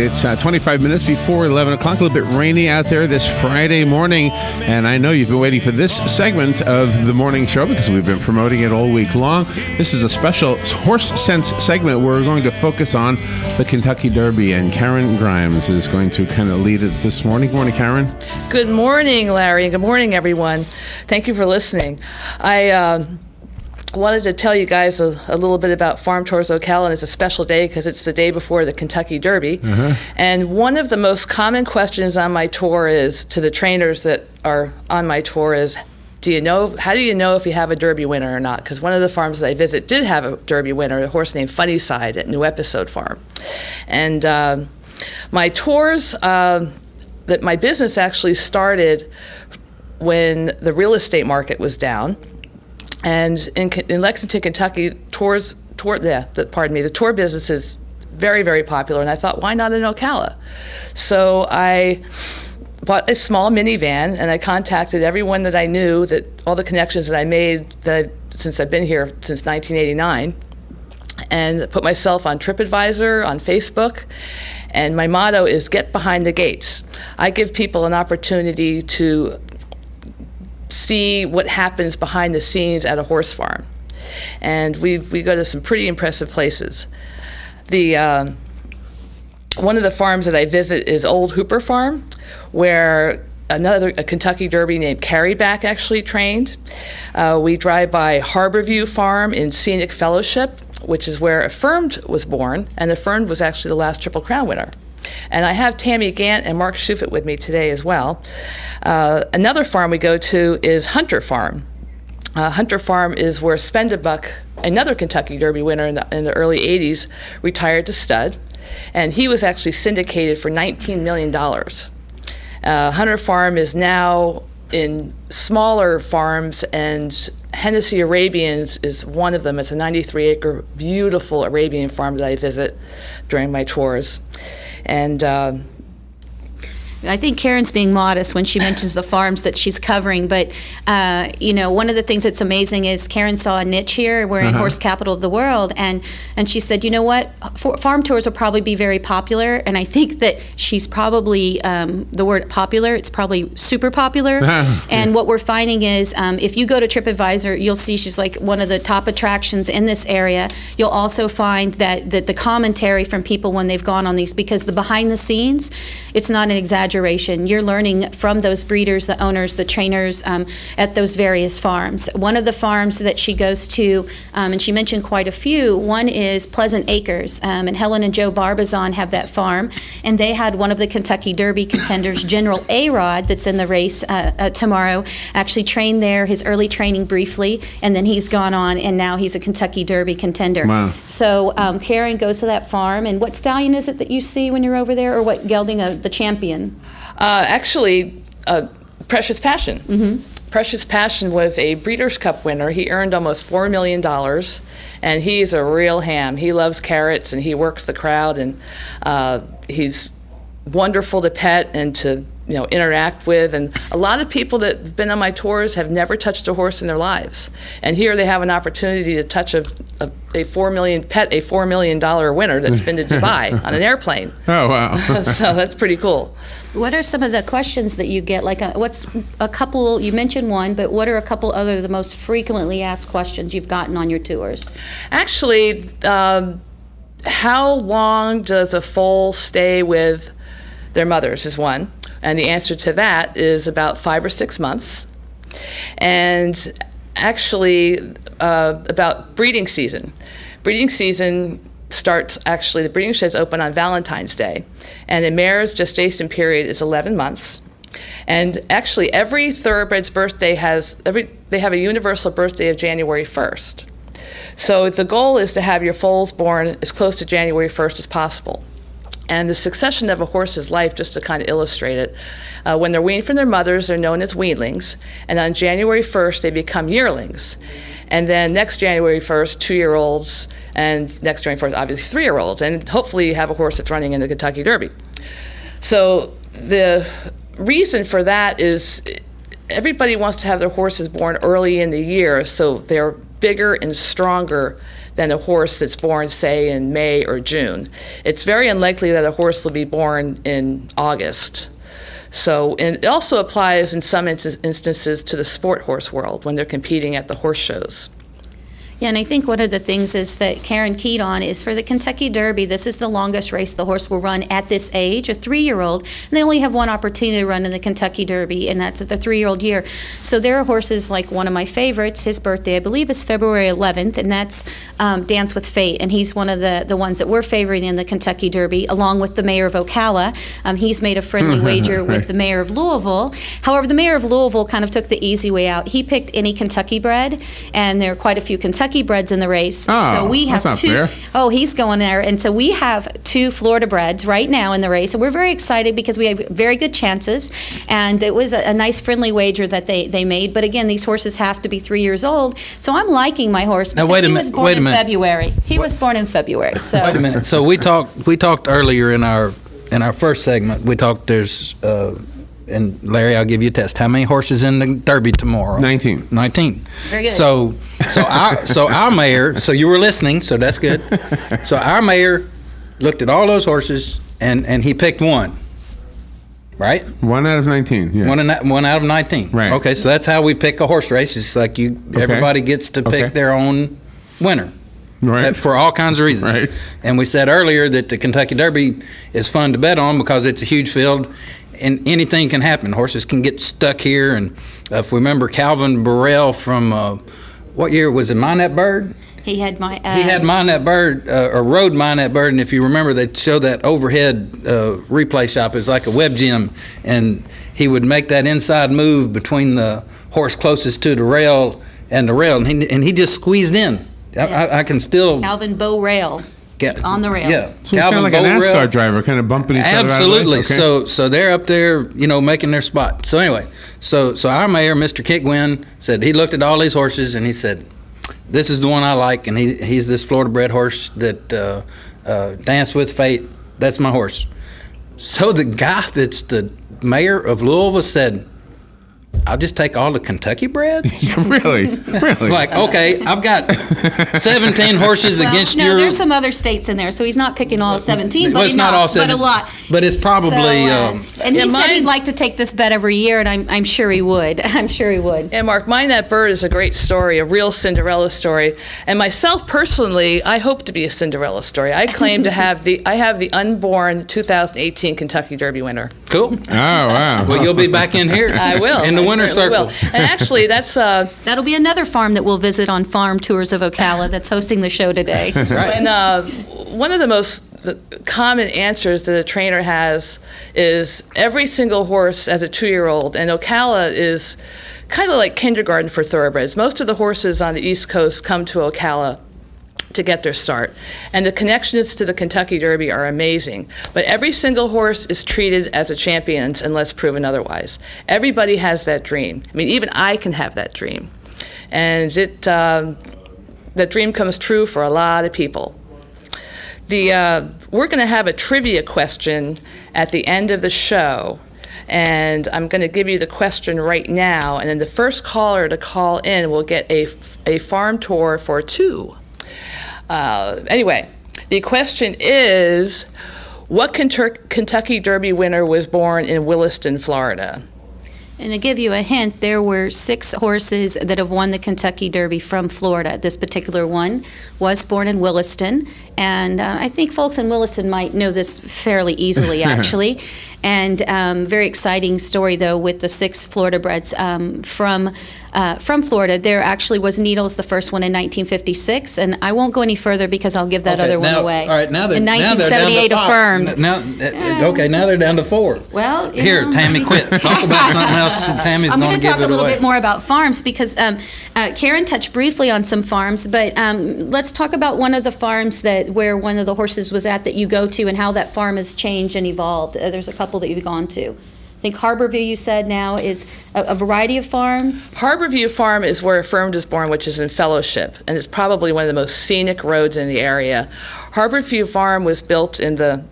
It's 25 minutes before 11 o'clock. A little bit rainy out there this Friday morning. And I know you've been waiting for this segment of the morning show because we've been promoting it all week long. This is a special horse sense segment where we're going to focus on the Kentucky Derby. And Karen Grimes is going to kind of lead it this morning. Good morning, Karen. Good morning, Larry. And good morning, everyone. Thank you for listening. I wanted to tell you guys a little bit about Farm Tours Ocala, and it's a special day because it's the day before the Kentucky Derby. And one of the most common questions on my tour is to the trainers that are on my tour is, how do you know if you have a Derby winner or not? Because one of the farms that I visit did have a Derby winner, a horse named Funny Side at New Episode Farm. And my tours, that my business actually started when the real estate market was down. And in Lexington, Kentucky, the tour business is very, very popular. And I thought, why not in Ocala? So I bought a small minivan, and I contacted everyone that I knew, all the connections that I made since I've been here since 1989, and put myself on TripAdvisor, on Facebook. And my motto is get behind the gates. I give people an opportunity to see what happens behind the scenes at a horse farm. And we go to some pretty impressive places. One of the farms that I visit is Old Hooper Farm, where a Kentucky Derby named Carryback actually trained. We drive by Harborview Farm in Scenic Fellowship, which is where Affirmed was born, and Affirmed was actually the last Triple Crown winner. And I have Tammy Gant and Mark Schufit with me today as well. Another farm we go to is Hunter Farm. Hunter Farm is where Spendabuck, another Kentucky Derby winner in the early 80s, retired to stud. And he was actually syndicated for $19 million. Hunter Farm is now in smaller farms, and Hennessy Arabians is one of them. It's a 93-acre, beautiful Arabian farm that I visit during my tours. And I think Karen's being modest when she mentions the farms that she's covering, but one of the things that's amazing is Karen saw a niche here. We're in horse capital of the world, and she said, you know what, farm tours will probably be very popular, and I think that she's probably, the word popular, it's probably super popular. And what we're finding is if you go to TripAdvisor, you'll see she's like one of the top attractions in this area. You'll also find that the commentary from people when they've gone on these, because the behind the scenes, it's not an exaggeration. You're learning from those breeders, the owners, the trainers at those various farms. One of the farms that she goes to, and she mentioned quite a few, one is Pleasant Acres, and Helen and Joe Barbizon have that farm, and they had one of the Kentucky Derby contenders, General A-Rod, that's in the race tomorrow, actually trained there, his early training briefly, and then he's gone on, and now he's a Kentucky Derby contender. Wow. So Karen goes to that farm, and what stallion is it that you see when you're over there, or what gelding, the champion? Precious Passion. Mm-hmm. Precious Passion was a Breeders' Cup winner. He earned almost $4 million, and he's a real ham. He loves carrots, and he works the crowd, and he's wonderful to pet and to interact with. And a lot of people that have been on my tours have never touched a horse in their lives, and here they have an opportunity to touch a $4 million winner that's been to Dubai on an airplane. Oh, wow. So that's pretty cool. What are some of the questions that you get? Like, what's a couple, you mentioned one, but what are a couple other the most frequently asked questions you've gotten on your tours? Actually, how long does a foal stay with their mothers is one. And the answer to that is about 5 or 6 months. And actually, about breeding season. Breeding season starts, the breeding sheds open on Valentine's Day. And a mare's gestation period is 11 months. And actually, every thoroughbred's birthday they have a universal birthday of January 1st. So the goal is to have your foals born as close to January 1st as possible. And the succession of a horse's life, just to kind of illustrate it, when they're weaned from their mothers, they're known as weanlings. And on January 1st, they become yearlings. And then next January 1st, 2-year-olds, and next January 1st, obviously 3-year-olds. And hopefully you have a horse that's running in the Kentucky Derby. So the reason for that is everybody wants to have their horses born early in the year, so they're bigger and stronger than a horse that's born, say, in May or June. It's very unlikely that a horse will be born in August. So, and it also applies in some instances to the sport horse world when they're competing at the horse shows. Yeah, and I think one of the things is that Karen keyed on is for the Kentucky Derby, this is the longest race the horse will run at this age, a 3-year-old, and they only have one opportunity to run in the Kentucky Derby, and that's at the 3-year-old year. So there are horses like one of my favorites, his birthday, I believe, is February 11th, and that's Dance with Fate, and he's one of the ones that we're favoring in the Kentucky Derby, along with the mayor of Ocala. He's made a friendly wager with the mayor of Louisville. However, the mayor of Louisville kind of took the easy way out. He picked any Kentucky bred, and there are quite a few Kentucky breds in the race. Oh, so we have that's not 2. fair. Oh, he's going there. And so we have 2 Florida breds right now in the race. And we're very excited because we have very good chances. And it was a nice friendly wager that they made. But again, these horses have to be 3 years old. So I'm liking my horse because wait a he minute, was born wait a in minute. February. He was born in February. So Wait a minute. So we talked earlier in our first segment. We talked and Larry, I'll give you a test. How many horses in the Derby tomorrow? 19. 19. Very good. So our mayor. So you were listening. So that's good. So our mayor looked at all those horses and he picked one. Right. 1 out of 19. Yeah. One out of 19. Right. Okay. So that's how we pick a horse race. It's like everybody gets to Okay. pick their own winner. Right. For all kinds of reasons. Right. And we said earlier that the Kentucky Derby is fun to bet on because it's a huge field and anything can happen. Horses can get stuck here. And if we remember Calvin Burrell from, what year was it, Mine That Bird? he had my. He had Mine That Bird, or rode Mine That Bird. And if you remember, they show that overhead replay shop is like a web gym. And he would make that inside move between the horse closest to the rail and the rail. And he just squeezed in. I can still Calvin Bow Rail get on the rail. Yeah, So it's kind of like a NASCAR driver, kind of bumping each other out of the way? Absolutely. Okay. So they're up there, making their spot. So anyway, so our mayor, Mr. Kickwin, said he looked at all these horses and he said, "This is the one I like," and he's this Florida bred horse that Dance with Fate. That's my horse. So the guy that's the mayor of Louisville said, "I'll just take all the Kentucky bred." Really? Like, okay, I've got 17 horses Well, against no, your. there's some other states in there, so he's not picking all 17, Well, but it's enough, not all but 17, a lot. but it's probably. And he Yeah, said he'd mine- like to take this bet every year, and I'm sure he would. I'm sure he would. And Mark, Mine That Bird is a great story, a real Cinderella story. And myself personally, I hope to be a Cinderella story. I claim to have the unborn 2018 Kentucky Derby winner. Cool. Oh, wow. Well, you'll be back in here. I will. In the I winner's certainly circle. will. And actually, that's That'll be another farm that we'll visit on Farm Tours of Ocala that's hosting the show today. when one of the most common answers that a trainer has is every single horse as a 2-year-old, and Ocala is kind of like kindergarten for thoroughbreds. Most of the horses on the East Coast come to Ocala to get their start. And the connections to the Kentucky Derby are amazing. But every single horse is treated as a champion unless proven otherwise. Everybody has that dream. I mean, even I can have that dream. And that dream comes true for a lot of people. We're going to have a trivia question at the end of the show. And I'm going to give you the question right now. And then the first caller to call in will get a farm tour for 2. Anyway, the question is, what Kentucky Derby winner was born in Williston, Florida? And to give you a hint, there were 6 horses that have won the Kentucky Derby from Florida. This particular one was born in Williston, and I think folks in Williston might know this fairly easily, actually. And very exciting story, though, with the 6 Florida breds from Florida. There actually was Needles, the first one in 1956, and I won't go any further because I'll give that other one away. All right, now in now they're 1978 down to 5. affirmed. Now they're down to 4. Well, you Here, know. Tammy, quit. Talk about something else, and Tammy's I'm going going to to give talk it a little away. bit more about farms because Karen touched briefly on some farms, but let's talk about one of the farms where one of the horses was at that you go to and how that farm has changed and evolved. There's a couple that you've gone to. I think Harborview, you said, now is a variety of farms. Harborview Farm is where Affirmed is born, which is in Fellowship, and it's probably one of the most scenic roads in the area. Harborview Farm was built in the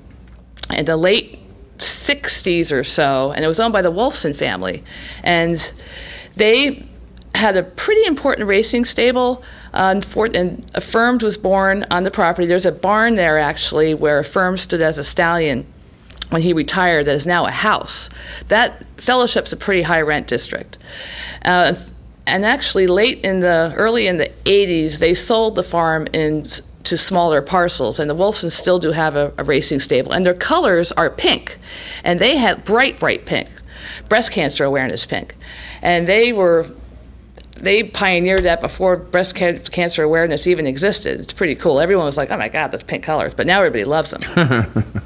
late 60s or so, and it was owned by the Wolfson family. And they had a pretty important racing stable, and Affirmed was born on the property. There's a barn there, actually, where Affirmed stood as a stallion when he retired. That is now a house. That Fellowship's a pretty high rent district. And actually, early in the 80s, they sold the farm to smaller parcels, and the Wolfsons still do have a racing stable, and their colors are pink, and they had bright pink, breast cancer awareness pink, and they pioneered that before breast cancer awareness even existed. It's pretty cool. Everyone was like, oh my God, that's pink colors, but now everybody loves them.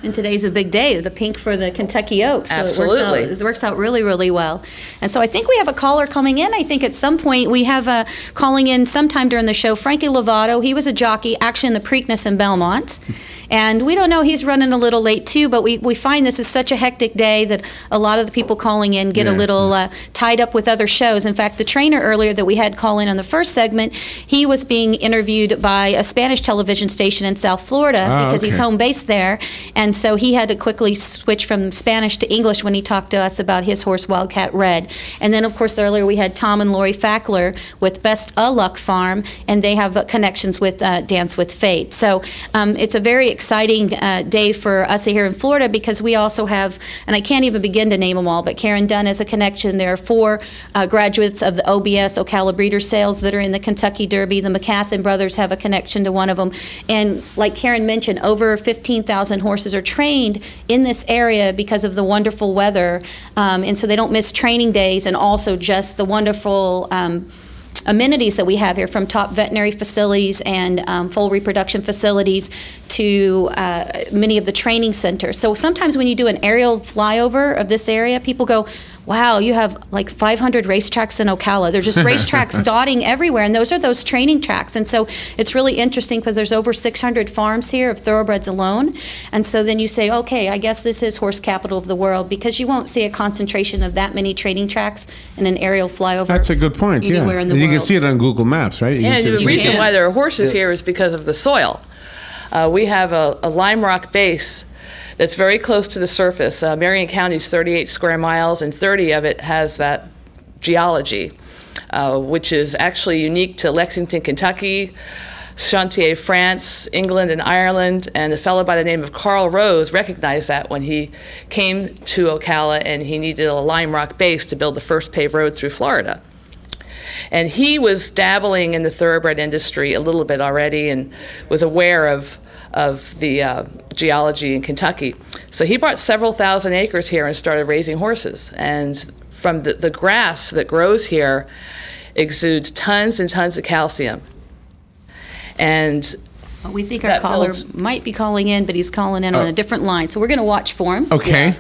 And today's a big day, the pink for the Kentucky oak. So Absolutely. it works out really, really well. And so I think we have a caller coming in. I think at some point we have calling in sometime during the show, Frankie Lovato. He was a jockey actually in the Preakness in Belmont. And we don't know, he's running a little late too, but we find this is such a hectic day that a lot of the people calling in get a little tied up with other shows. In fact, the trainer earlier that we had call in on the first segment, he was being interviewed by a Spanish television station in South Florida because he's home based there. And so he had to quickly switch from Spanish to English when he talked to us about his horse Wildcat Red. And then, of course, earlier we had Tom and Lori Fackler with Best a Luck Farm, and they have connections with Dance with Fate. So it's a very exciting day for us here in Florida because we also have, and I can't even begin to name them all, but Karen Dunn has a connection. There are 4 graduates of the OBS, Ocala Breeder Sales, that are in the Kentucky Derby. The McCathin brothers have a connection to one of them. And like Karen mentioned, over 15,000 horses are trained in this area because of the wonderful weather. And so they don't miss training days, and also just the wonderful amenities that we have here, from top veterinary facilities and full reproduction facilities to many of the training centers. So sometimes when you do an aerial flyover of this area, people go, wow, you have like 500 racetracks in Ocala. They're just racetracks dotting everywhere, and those are those training tracks. And so it's really interesting because there's over 600 farms here of thoroughbreds alone. And so then you say, okay, I guess this is horse capital of the world, because you won't see a concentration of that many training tracks in an aerial flyover. That's a good point, anywhere in the and you world. can see it on Google Maps, right? You can And see the the reason why there are horses here is because of the soil. We have a lime rock base that's very close to the surface. Marion County is 38 square miles, and 30 of it has that geology, which is actually unique to Lexington, Kentucky, Chantier, France, England, and Ireland. And a fellow by the name of Carl Rose recognized that when he came to Ocala and he needed a lime rock base to build the first paved road through Florida. And he was dabbling in the thoroughbred industry a little bit already and was aware of the geology in Kentucky. So he bought several thousand acres here and started raising horses. And from the grass that grows here exudes tons and tons of calcium. And We think our that caller builds- might be calling in, but he's calling in on a different line. So we're going to watch for him. Okay.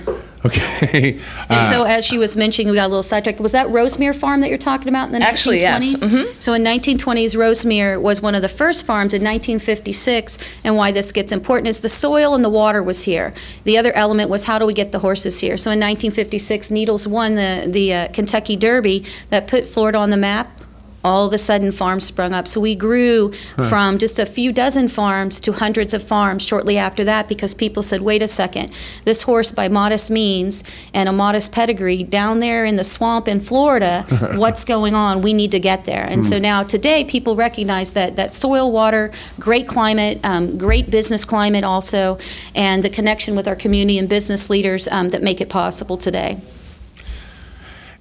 Okay. And so, as she was mentioning, we got a little sidetracked. Was that Rosemere Farm that you're talking about in the 1920s? Actually, yes. So in 1920s, Rosemere was one of the first farms. In 1956, and why this gets important is the soil and the water was here. The other element was how do we get the horses here? So in 1956, Needles won the Kentucky Derby that put Florida on the map. All of a sudden, farms sprung up. So we grew from just a few dozen farms to hundreds of farms shortly after that, because people said, wait a second, this horse by modest means and a modest pedigree down there in the swamp in Florida, what's going on? We need to get there. And so now today, people recognize that soil, water, great climate, great business climate also, and the connection with our community and business leaders that make it possible today.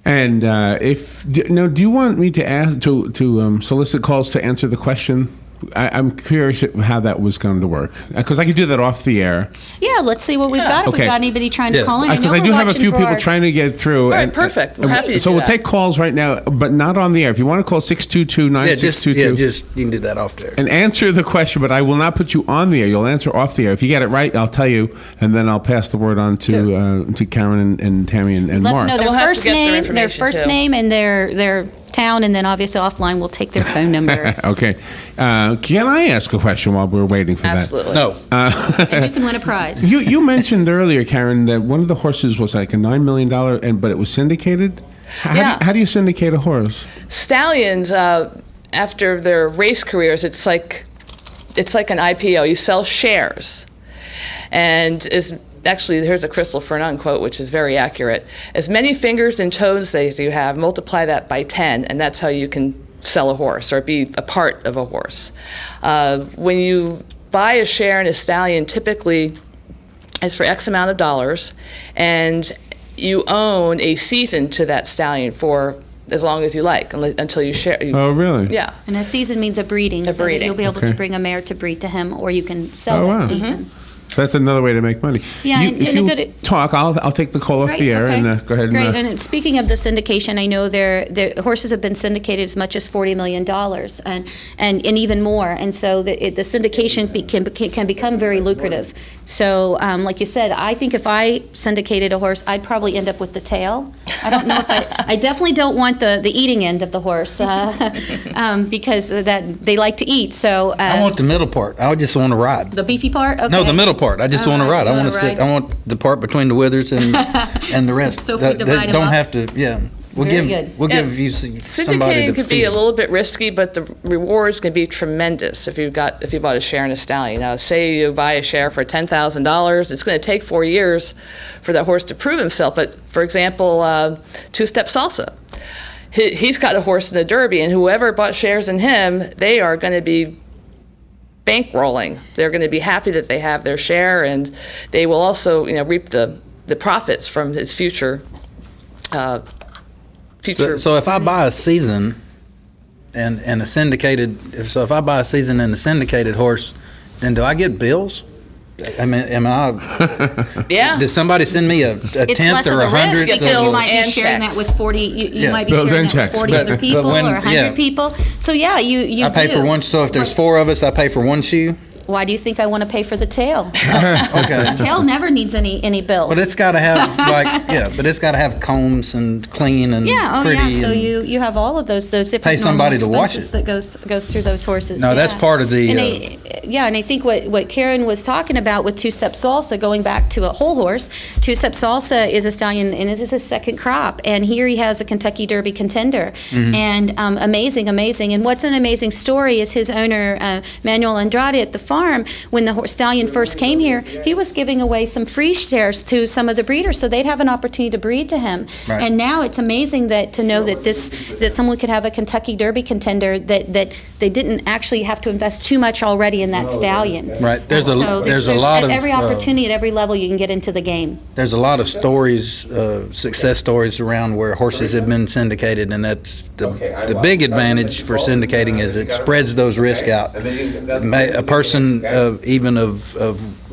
And do you want me to ask to solicit calls to answer the question? I'm curious how that was going to work, because I could do that off the air. Yeah, let's see what we've got. If Okay. we've got anybody trying to call in. Because know I do we're have a watching few for people our- trying to get through. All right, perfect. We're happy to So do we'll that. take calls right now, but not on the air. If you want to call 622-9622 just you can do that off there. and answer the question, but I will not put you on the air. You'll answer off the air. If you get it right, I'll tell you, and then I'll pass the word on to Karen and Tammy and Let Mark. them know And their we'll have to first get their name, information, too. and their town, and then obviously offline we'll take their phone number. Okay. Can I ask a question while we're waiting for that? Absolutely. No, And you can win a prize. You mentioned earlier, Karen, that one of the horses was like a $9 million, but it was syndicated. How do you syndicate a horse? Stallions, after their race careers, it's like an IPO. You sell shares, and as actually, here's a Crystal Fernand quote, which is very accurate. As many fingers and toes as you have, multiply that by 10, and that's how you can sell a horse or be a part of a horse. When you buy a share in a stallion, typically it's for X amount of dollars, and you own a season to that stallion for as long as you like, until you share. Oh, really? Yeah. And a season means a breeding, so that breeding. you'll be able Okay. to bring a mare to breed to him, or you can sell Oh, that wow. season. So that's another way to make money. Yeah, You, and- if and a you good- talk, I'll take the call off the air and go ahead. Great. And, And speaking of the syndication, I know the horses have been syndicated as much as $40 million and even more. And so the syndication can become very lucrative. So, like you said, I think if I syndicated a horse, I'd probably end up with the tail. I don't know if I definitely don't want the eating end of the horse because that they like to eat. So I want the middle part. I just want to ride. the beefy part. Okay. No, the middle part. I just want to All right, ride. I you want to wanna sit. ride. I want the part between the withers and the rest. So if we That- divide that 'em don't up? have to. Yeah, we'll Very give. good. We'll Yeah. give you somebody Syndicating to could be feed. a little bit risky, but the rewards can be tremendous if you bought a share in a stallion. Now, say you buy a share for $10,000, it's going to take 4 years for that horse to prove himself. But for example, Two-Step Salsa, he's got a horse in the Derby, and whoever bought shares in him, they are going to be bankrolling. They're going to be happy that they have their share, and they will also, reap the profits from his future. So if I buy a season and a syndicated, if I buy a season and a syndicated horse, then do I get bills? I mean, Yeah. does somebody send me a It's tenth less or of a a risk hundredth? because you bills might be and sharing checks. that with 40. You Yeah. might be Bills sharing and that with checks. 40 But- other but people when- or 100 yeah. people. So yeah, you I pay do. for one. So if there's 4 of us, I pay for one shoe. Why do you think I want to pay for the tail? Okay. Tail never needs any bills. But it's got to have but it's got to have combs and clean and yeah, oh pretty. yeah. So and- you have all of those different Pay somebody normal to wash expenses it. that goes through those horses. No, that's yeah. part of the, And and I think what Karen was talking about with Two-Step Salsa, going back to a whole horse, Two-Step Salsa is a stallion and it is his second crop, and here he has a Kentucky Derby contender, and amazing. And what's an amazing story is his owner Manuel Andrade at the farm, when the stallion first came here, he was giving away some free shares to some of the breeders so they'd have an opportunity to breed to him. Right. And now it's amazing to know that someone could have a Kentucky Derby contender that they didn't actually have to invest too much already in that stallion. Right. There's a lot at of every opportunity at every level you can get into the game. there's a lot of stories, success stories around where horses have been syndicated, and that's the big advantage for syndicating is it spreads those risks out. A person even of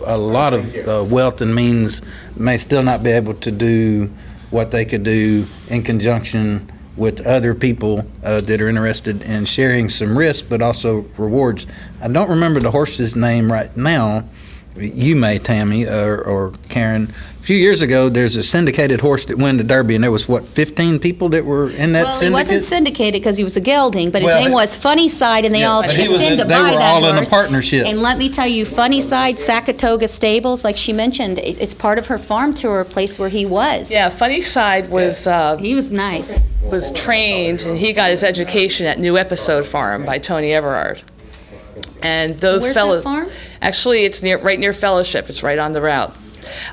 a lot of wealth and means may still not be able to do what they could do in conjunction with other people that are interested in sharing some risk, but also rewards. I don't remember the horse's name right now. You may, Tammy or Karen. A few years ago, there's a syndicated horse that won the Derby, and there was, 15 people that were in that Well, syndicate? he wasn't syndicated because he was a gelding, but his Well, name was Funny Side, and they Yeah, all but he chipped was in in- to they buy were that all in a horse. partnership. And let me tell you, Funny Side, Saratoga Stables, like she mentioned, it's part of her farm tour place where he was. Yeah, Funny Side was He was nice. was trained, and he got his education at New Episode Farm by Tony Everard. And those Where's that fellows, farm? actually, it's right near Fellowship. It's right on the route.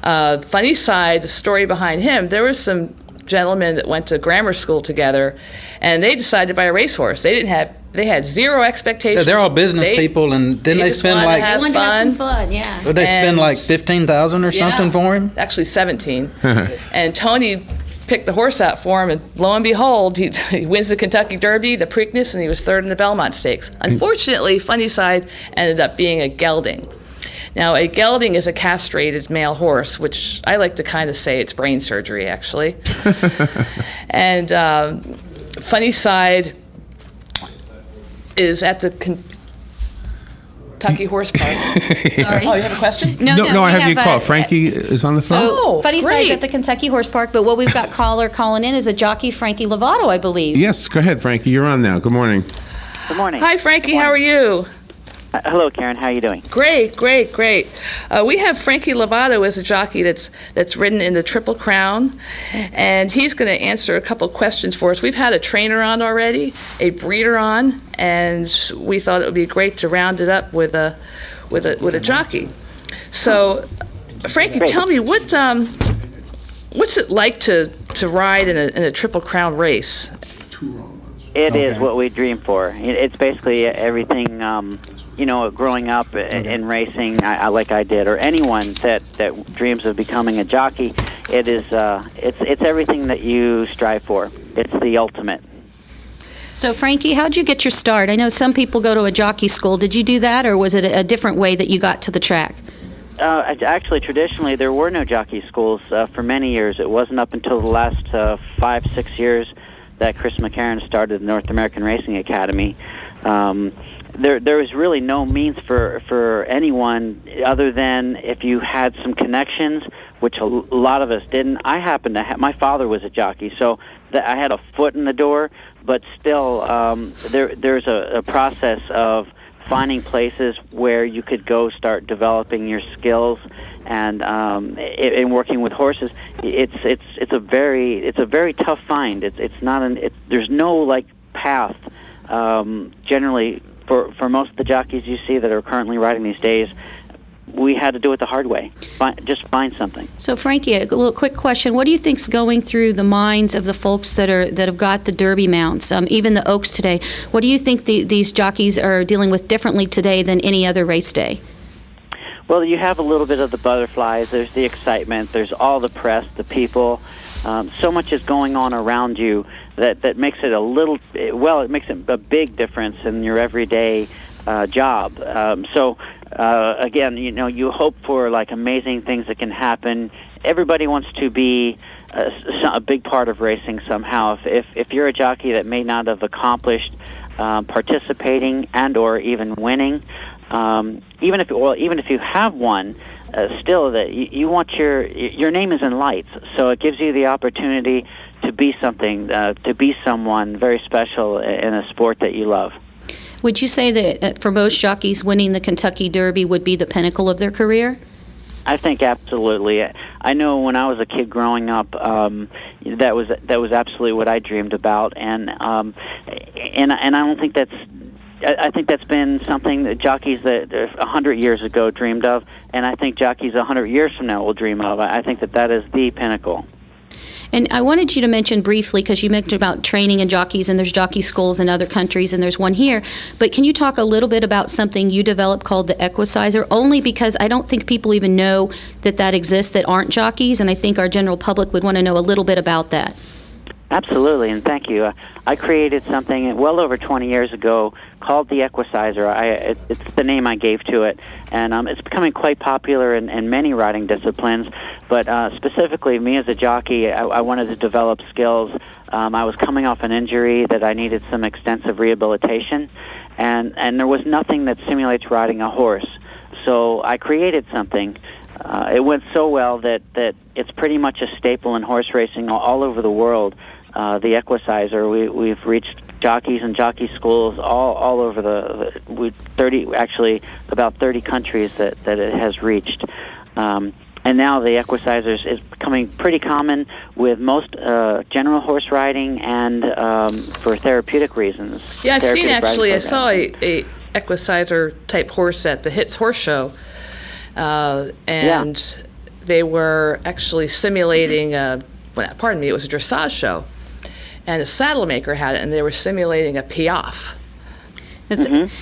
Funny Side, the story behind him, there was some gentlemen that went to grammar school together, and they decided to buy a racehorse. They had zero expectations. Yeah, they're all business people, and didn't they just spend wanted to like, have I wanted to have some fun. fun, yeah. would they spend and- like 15,000 or something Yeah, for him? Actually, 17. And Tony picked the horse out for him, and lo and behold, he wins the Kentucky Derby, the Preakness, and he was third in the Belmont Stakes. Unfortunately, Funny Side ended up being a gelding. Now, a gelding is a castrated male horse, which I like to kind of say it's brain surgery, actually. And Funny Side is at the Kentucky Horse Park. Sorry. Oh, you have a question? No, I have you we call. Frankie is on the phone. So Oh, Funny great. Side's at the Kentucky Horse Park, but what we've got calling in is a jockey, Frankie Lovato, I believe. Yes, go ahead, Frankie. You're on now. Good morning. Good morning. Hi, Frankie. How are you? Hello, Karen. How are you doing? Great. We have Frankie Lovato as a jockey that's ridden in the Triple Crown, and he's going to answer a couple questions for us. We've had a trainer on already, a breeder on, and we thought it would be great to round it up with a jockey. So, Frankie, Great. tell me what's it like to ride in a Triple Crown race? It is Okay. what we dream for. It's basically everything, growing up in racing, like I did, or anyone that dreams of becoming a jockey. It is. It's everything that you strive for. It's the ultimate. So, Frankie, how'd you get your start? I know some people go to a jockey school. Did you do that, or was it a different way that you got to the track? Actually, traditionally, there were no jockey schools for many years. It wasn't up until the last 5-6 years that Chris McCarron started the North American Racing Academy. There was really no means for anyone other than if you had some connections, which a lot of us didn't. I happened to have, my father was a jockey, so I had a foot in the door, but still there's a process of finding places where you could go start developing your skills, and in working with horses, it's a very tough find. It's not there's no like path generally for most of the jockeys you see that are currently riding these days. We had to do it the hard way. Just find something. So, Frankie, a little quick question. What do you think's going through the minds of the folks that have got the Derby mounts, even the Oaks today? What do you think these jockeys are dealing with differently today than any other race day? Well, you have a little bit of the butterflies. There's the excitement. There's all the press, the people. So much is going on around you that makes it it makes it a big difference in your everyday job. Again, you hope for like amazing things that can happen. Everybody wants to be a big part of racing somehow. If you're a jockey that may not have accomplished participating and or even winning, even if you have won, still that you want your name is in lights. So it gives you the opportunity to be something, to be someone very special in a sport that you love. Would you say that for most jockeys, winning the Kentucky Derby would be the pinnacle of their career? I think absolutely. I know when I was a kid growing up, that was absolutely what I dreamed about, and I don't think that's. I think that's been something that jockeys that 100 years ago dreamed of, and I think jockeys 100 years from now will dream of. I think that is the pinnacle. And I wanted you to mention briefly, because you mentioned about training in jockeys, and there's jockey schools in other countries, and there's one here. But can you talk a little bit about something you developed called the Equicizer? Only because I don't think people even know that exists that aren't jockeys, and I think our general public would want to know a little bit about that. Absolutely, and thank you. I created something well over 20 years ago called the Equicizer. It's the name I gave to it, and it's becoming quite popular in many riding disciplines. But specifically, me as a jockey, I wanted to develop skills. I was coming off an injury that I needed some extensive rehabilitation, and there was nothing that simulates riding a horse. So I created something. It went so well that it's pretty much a staple in horse racing all over the world. The Equicizer, we've reached jockeys and jockey schools all over about 30 countries that it has reached. And now the Equicizer is becoming pretty common with most general horse riding and for therapeutic reasons. Yeah, I've seen Therapeutic actually. I riding saw programs. a Equicizer type horse at the Hits Horse Show, and they were actually simulating. Pardon me, it was a dressage show, and a saddle maker had it, and they were simulating a piaffe.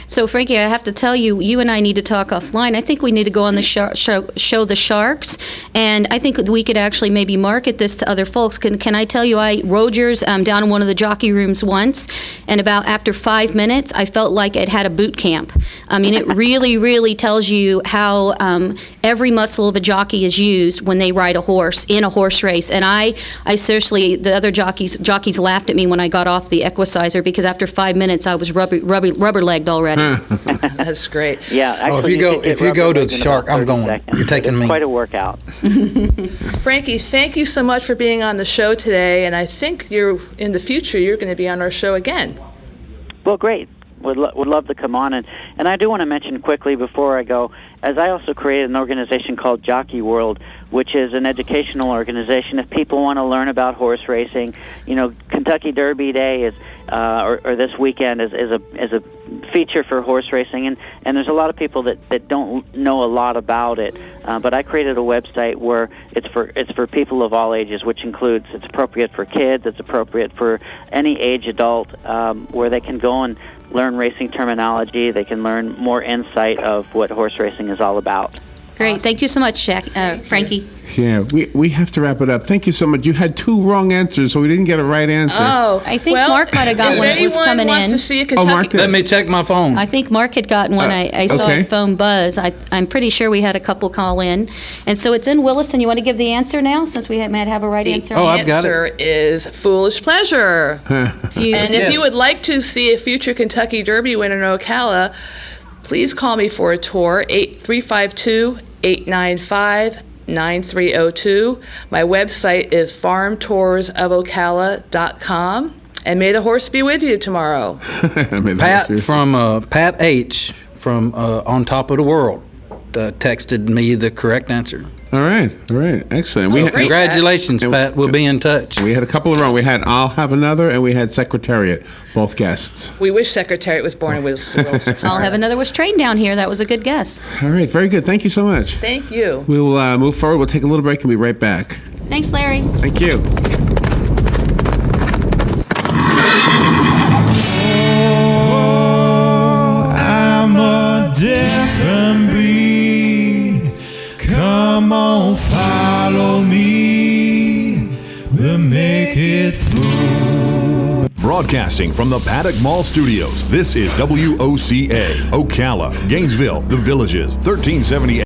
So, Frankie, I have to tell you, you and I need to talk offline. I think we need to go on the show the Sharks, and I think we could actually maybe market this to other folks. Can I tell you, I rode yours down in one of the jockey rooms once, and after 5 minutes, I felt like it had a boot camp. I mean, it really, really tells you how every muscle of a jockey is used when they ride a horse in a horse race. And I seriously, the other jockeys laughed at me when I got off the Equicizer because after 5 minutes, I was rubber-legged already. That's great. Yeah, actually, if you go to the Shark, I'm going. Seconds. You're taking me. It's quite a workout. Frankie, thank you so much for being on the show today, and I think in the future you're going to be on our show again. Well, great. Would love to come on, and I do want to mention quickly before I go, as I also created an organization called Jockey World, which is an educational organization. If people want to learn about horse racing, Kentucky Derby Day is or this weekend is a feature for horse racing, and there's a lot of people that don't know a lot about it. But I created a website where it's for people of all ages, which includes it's appropriate for kids, it's appropriate for any age adult, where they can go and learn racing terminology. They can learn more insight of what horse racing is all about. Great. Thank you so much, Frankie. Yeah, we have to wrap it up. Thank you so much. You had 2 wrong answers, so we didn't get a right answer. Oh, I think Mark might have got one that was coming wants in. To see a Kentucky, Mark did. Let me check my phone. I think Mark had gotten one. I saw okay. his phone buzz. I'm pretty sure we had a couple call in. And so it's in Williston. You want to give the answer now, since we might have a right answer? Oh, I've got it. answer is foolish pleasure. If you- And if you would like to see a future Kentucky Derby winner in Ocala, please call me for a tour, 352-895-9302. My website is farmtoursofocala.com. And may the horse be with you tomorrow. Pat from Pat H from On Top of the World texted me the correct answer. All right, excellent. Great. Congratulations, Pat. We'll be in touch. We had a couple of wrong. We had I'll have another, and we had Secretariat, both guests. We wish Secretariat was born in Williston. I'll have another was trained down here. That was a good guess. All right, very good. Thank you so much. Thank you. We'll move forward. We'll take a little break and be right back. Thanks, Larry. Thank you. I'm a different breed. Come on, follow me. We'll make it through. Broadcasting from the Paddock Mall Studios, this is WOCA, Ocala, Gainesville, The Villages, 1370